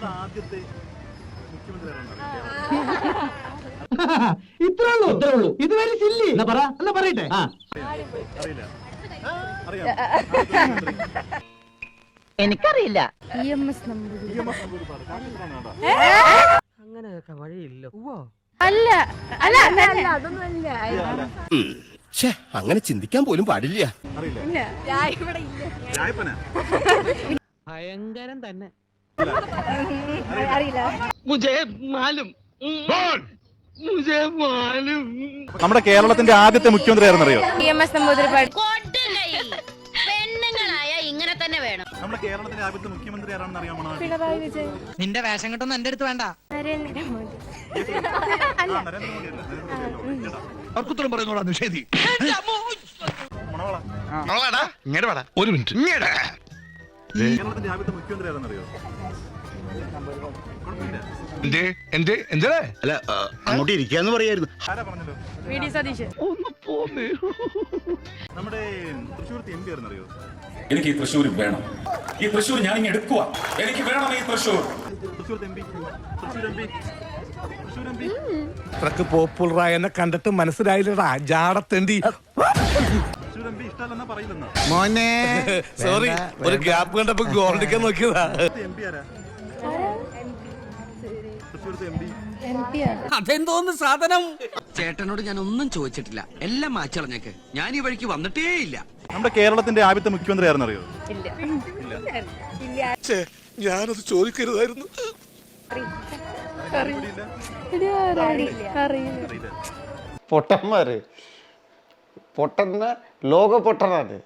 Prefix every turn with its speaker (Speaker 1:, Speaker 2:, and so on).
Speaker 1: നമ്മുടെ ആദ്യത്തെ മുഖ്യമന്ത്രി
Speaker 2: ഇത്രേ ഉള്ളൂ. ഇത് വരെ സില്ലി എന്നാ പറയട്ടെ.
Speaker 1: അറിയില്ല. അറിയാം.
Speaker 3: എനിക്കറിയില്ല.
Speaker 2: അങ്ങനെയൊക്കെ വഴിയില്ലോ.
Speaker 3: അല്ല
Speaker 4: അങ്ങനെ ചിന്തിക്കാൻ പോലും പാടില്ല.
Speaker 1: അറിയില്ല. രായപ്പനാ?
Speaker 2: ഭയങ്കരം തന്നെ.
Speaker 3: അറിയില്ല.
Speaker 1: നമ്മുടെ കേരളത്തിന്റെ ആദ്യത്തെ മുഖ്യമന്ത്രി ആരെന്നറിയോ?
Speaker 3: പെണ്ണുങ്ങളായ ഇങ്ങനെ തന്നെ വേണം.
Speaker 1: നമ്മുടെ കേരളത്തിന്റെ ആദ്യത്തെ മുഖ്യമന്ത്രി ആരാണെന്ന് അറിയാമോ?
Speaker 3: പിണറായി വിജയൻ.
Speaker 2: നിന്റെ വേഷം കെട്ടൊന്നും എന്റെ അടുത്ത് വേണ്ട.
Speaker 3: നരേന്ദ്രമോദി.
Speaker 4: അർക്കുത്തരം പറയുന്നോടാ നിഷേധി. ഒരു മിനിറ്റ്.
Speaker 1: കേരളത്തിന്റെ ആദ്യത്തെ മുഖ്യമന്ത്രി ആരെന്നറിയോ?
Speaker 4: അല്ല അങ്ങോട്ട് ഇരിക്കാന്ന് പറയായിരുന്നു.
Speaker 1: ആരാ പറഞ്ഞല്ലോ?
Speaker 3: വി.ഡി. സതീശൻ.
Speaker 1: നമ്മുടെ തൃശ്ശൂർത്തെ എം പി ആരെന്നറിയോ?
Speaker 5: എനിക്ക് ഈ തൃശ്ശൂർ വേണം. ഈ തൃശ്ശൂർ ഞാൻ ഇങ്ങനെ എടുക്കുക. എനിക്ക് വേണം ഈ തൃശ്ശൂർ.
Speaker 1: തൃശ്ശൂർത്തെ M P.
Speaker 4: അത്രക്ക് പോപ്പുലറായ എന്നെ കണ്ടിട്ട് മനസ്സിലായില്ലടാ ജാടത്തേണ്ടി.
Speaker 1: തൃശ്ശൂർ എം പി ഇഷ്ടമല്ലെന്നാ പറയുന്ന
Speaker 4: മോനെ സോറി, ഒരു ഗ്യാപ്പ് കണ്ടപ്പോ ഗോൾഡിക്കാൻ നോക്കിയതാ.
Speaker 1: എം പി ആരാ? തൃശ്ശൂർത്തെ എം പി.
Speaker 2: അതെന്തോന്ന് സാധനം? ചേട്ടനോട് ഞാൻ ഒന്നും ചോദിച്ചിട്ടില്ല. എല്ലാം മാച്ചളഞ്ഞേക്ക്. ഞാൻ ഈ വഴിക്ക് വന്നിട്ടേ ഇല്ല.
Speaker 1: നമ്മുടെ കേരളത്തിന്റെ ആദ്യത്തെ മുഖ്യമന്ത്രി ആരെന്നറിയോ?
Speaker 4: ഞാനത് ചോദിക്കരുതായിരുന്നു.
Speaker 6: പൊട്ടന്മാര് പൊട്ടന്ന ലോക പൊട്ടനാണ്.